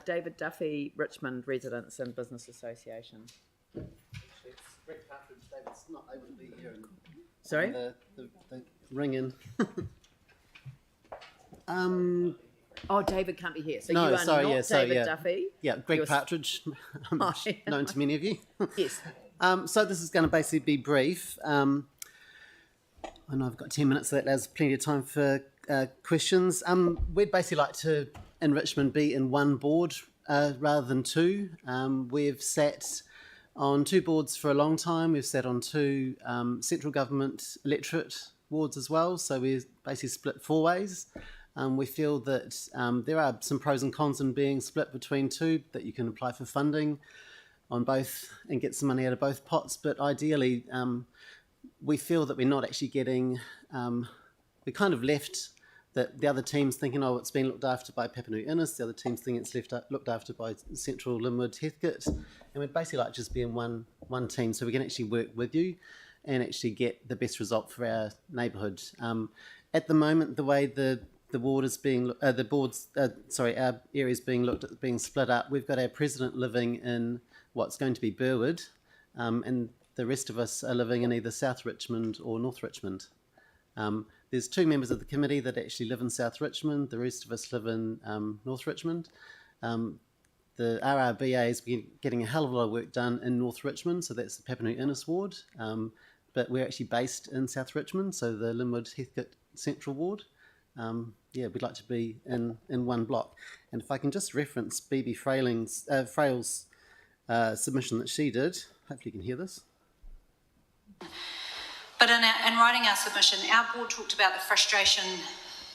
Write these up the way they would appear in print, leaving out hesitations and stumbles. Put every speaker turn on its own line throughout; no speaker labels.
David Duffy, Richmond Residents and Business Association.
It's Rick Partridge. David's not able to be here.
Sorry?
The ring in.
Oh, David can't be here. So
No,
you are
sorry,
not
yeah, so,
David
yeah.
Duffy.
Yeah, Greg Partridge, known to many of you.
Yes.
So this is going to basically be brief. I know I've got 10 minutes, so that allows plenty of time for questions. We'd basically like to, in Richmond, be in one board rather than two. We've sat on two boards for a long time. We've sat on two central government electorate wards as well, so we're basically split four ways. We feel that there are some pros and cons in being split between two, that you can apply for funding on both and get some money out of both pots, but ideally we feel that we're not actually getting, we're kind of left that the other team's thinking, oh, it's been looked after by Papua New Innis, the other team's thinking it's looked after by Central Linwood Heathcote, and we'd basically like to just be in one team so we can actually work with you and actually get the best result for our neighbourhood. At the moment, the way the ward is being, our area is being looked at, being split up. We've got our president living in what's going to be Burwood, and the rest of us are living in either South Richmond or North Richmond. There's two members of the committee that actually live in South Richmond. The rest of us live in North Richmond. The RRBA is getting a hell of a lot of work done in North Richmond, so that's the Papua New Innis ward. But we're actually based in South Richmond, so the Linwood Heathcote Central ward. We'd like to be in one block. And if I can just reference BB Frail's submission that she did, hopefully you can hear this.
But in writing our submission, our board talked about the frustration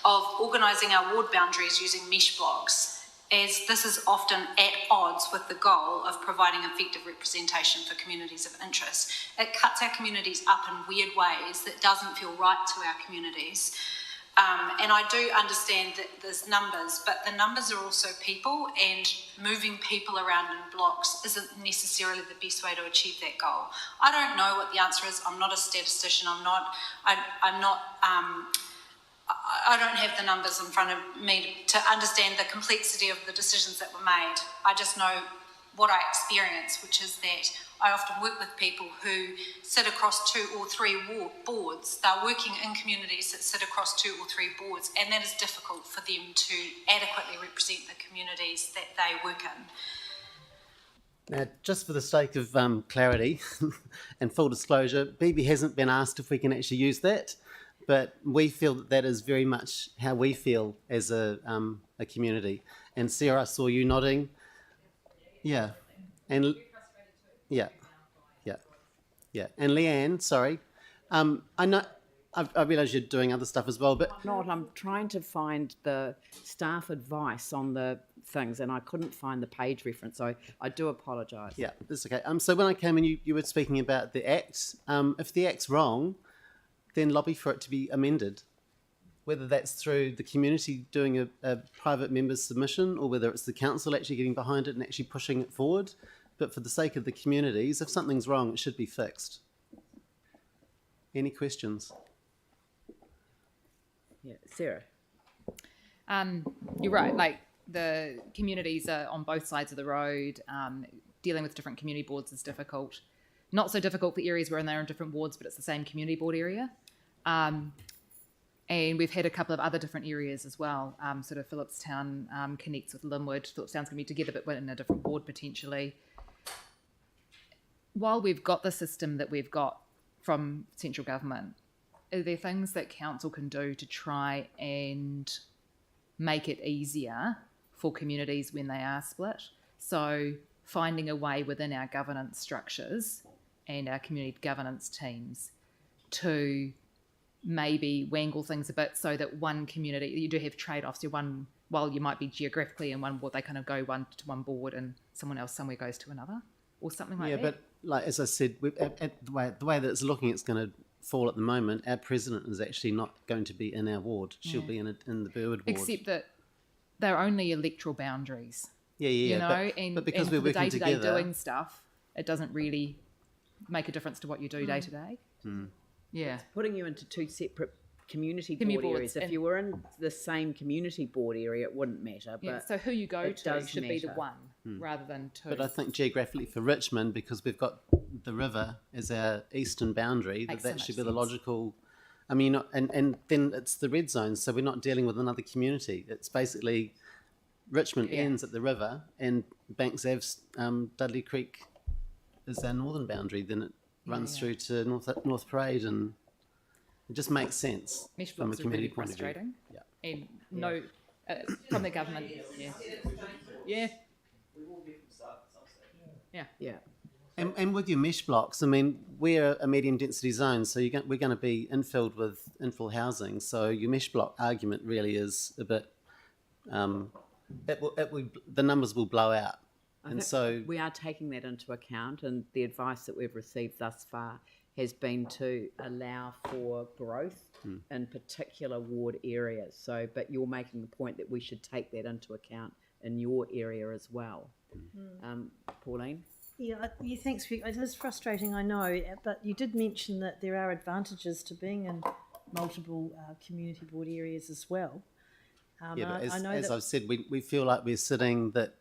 of organising our ward boundaries using mesh blocks, as this is often at odds with the goal of providing effective representation for communities of interest. It cuts our communities up in weird ways that doesn't feel right to our communities. And I do understand that there's numbers, but the numbers are also people, and moving people around in blocks isn't necessarily the best way to achieve that goal. I don't know what the answer is. I'm not a statistician. I don't have the numbers in front of me to understand the complexity of the decisions that were made. I just know what I experience, which is that I often work with people who sit across two or three boards. They're working in communities that sit across two or three boards, and that is difficult for them to adequately represent the communities that they work in.
Now, just for the sake of clarity and full disclosure, BB hasn't been asked if we can actually use that, but we feel that that is very much how we feel as a community. And Sarah, I saw you nodding. Yeah, and yeah. And Leanne, sorry, I know I realise you're doing other stuff as well, but
I'm trying to find the staff advice on the things, and I couldn't find the page reference, so I do apologise.
Yeah, that's okay. So when I came in, you were speaking about the Act. If the Act's wrong, then lobby for it to be amended, whether that's through the community doing a private member's submission, or whether it's the council actually getting behind it and actually pushing it forward. But for the sake of the communities, if something's wrong, it should be fixed. Any questions?
Yeah, Sarah.
You're right, like the communities are on both sides of the road. Dealing with different community boards is difficult. Not so difficult for areas where they're in different wards, but it's the same community board area. And we've had a couple of other different areas as well. Sort of Phillipstown connects with Linwood. Phillipstown's going to be together, but in a different ward potentially. While we've got the system that we've got from central government, are there things that council can do to try and make it easier for communities when they are split? So finding a way within our governance structures and our community governance teams to maybe wangle things a bit so that one community, you do have trade-offs. While you might be geographically in one board, they kind of go one to one board and someone else somewhere goes to another, or something like that.
Yeah, but like as I said, the way that it's looking, it's going to fall at the moment. Our president is actually not going to be in our ward. She'll be in the Burwood ward.
Except that they're only electoral boundaries.
Yeah.
You know,
but because
and
we're
for the
working
day-to-day
together,
doing stuff, it doesn't really make a difference to what you do day to day. Yeah.
Putting you into two separate community
Community
board
boards
areas. If
and-
you were in the same community board area, it wouldn't matter. But
Yeah, so who you go
it
to
does
should be the
matter.
one rather than two.
But I think geographically for Richmond, because we've got the river as our eastern boundary,
Makes
that
so
should
much
be the
sense.
logical. I mean, and then it's the red zone, so we're not dealing with another community. It's basically Richmond
Yeah.
ends at the river, and Banks Ave's Dudley Creek is our northern boundary. Then it runs through to North Parade, and it just makes sense
Mesh
from a
blocks are
community
really
point of view.
frustrating.
Yeah.
And no, from the government. Yeah. Yeah. Yeah.
yeah,
And with your mesh blocks, I mean, we're a medium density zone, so we're going to be infilled with infill housing. So your mesh block argument really is a bit, the numbers will blow out.
I
And
think
so,
we are taking that into account, and the advice that we've received thus far has been to allow for growth in particular ward areas. So, but you're making the point that we should take that into account in your area as well. Pauline?
Yeah, thanks. It is frustrating, I know, but you did mention that there are advantages to being in multiple community board areas as well.
yeah, but
I know
as
that
I've said, we feel like we're sitting that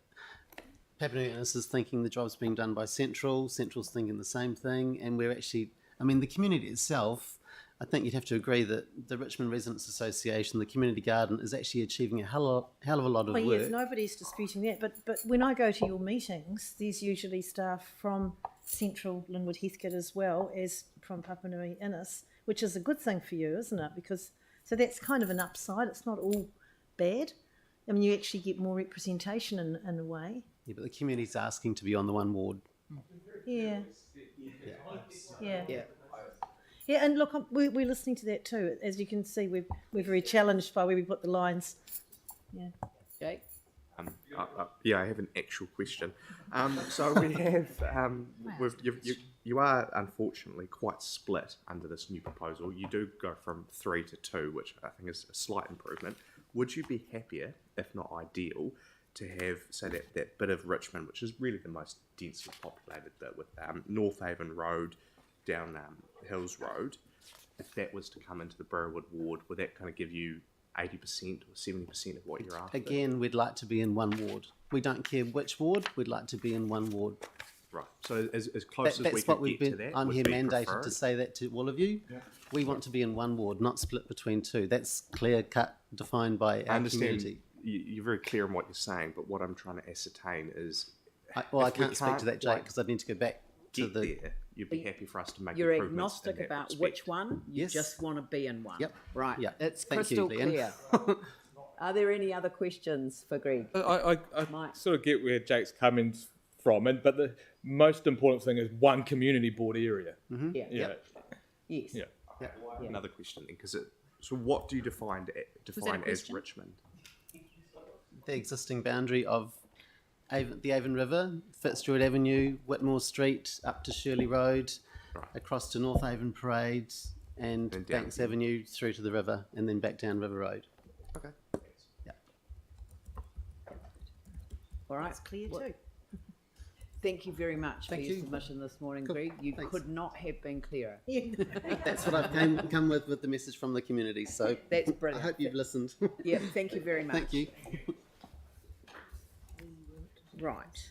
Papua New Guinea's is thinking the job's being done by Central's thinking the same thing, and we're actually, I mean, the community itself, I think you'd have to agree that the Richmond Residents Association, the community garden, is actually achieving a hell of a lot of
well,
work.
yes, nobody's disputing that, but when I go to your meetings, there's usually staff from Central Linwood Heathcote as well as from Papanui Innis, which is a good thing for you, isn't it? Because so that's kind of an upside. It's not all bad. I mean, you actually get more representation in a way.
Yeah, but the community's asking to be on the one ward.
Yeah. Yeah.
Yeah.
Yeah, and look, we're listening to that too. As you can see, we're very challenged by where we put the lines. Yeah.
Jake?
Yeah, I have an actual question. So we have, you are unfortunately quite split under this new proposal. You do go from 3 to 2, which I think is a slight improvement. Would you be happier, if not ideal, to have, say, that bit of Richmond, which is really the most densely populated bit, with North Haven Road down Hills Road, if that was to come into the Burwood ward, would that kind of give you 80% or 70% of what you're after?
Again, we'd like to be in one ward. We don't care which ward, we'd like to be in one ward.
Right. So as close as we
That's what
could
we've
get to
been,
that,
I'm
would
here
be
mandated
preferred.
to say that to all of you. Yeah. We want to be in one ward, not split between two. That's clear cut, defined by
I
our
understand
community.
you're very clear on what you're saying, but what I'm trying to ascertain is,
I
if we
can't speak to that, Jake,
quite
because I need to go back to
get
the...
there, you'd be happy for us to make
You're
improvements
agnostic
in that
about
respect.
which one, you
Yes.
just want to be in one.
Yep.
Right,
Yeah.
it's
Thank you,
crystal
Leanne.
clear. Are there any other questions for Greg?
I
Mike.
sort of get where Jake's coming from, but the most important thing is one community board area.
Yeah.
Yeah.
Yes.
Yeah.
Another question then, because so what do you define as
question?
Richmond?
The existing boundary of the Avon River, Fitzgerald Avenue, Whitmore Street, up to Shirley Road, across to North Avon Parade, and
And down
Banks
here.
Avenue through to the river, and then back down River Road.
Okay.
Yeah.
All right.
It's clear
Well,
too.
Thank you very much for
Thank
your
you.
submission this morning,
Cool.
Greg. You
Thanks.
could not have been clearer.
That's what I've come with the message from the community. So
That's
I
brilliant.
hope you've listened.
Yeah, thank you very much.
Thank you.
Right.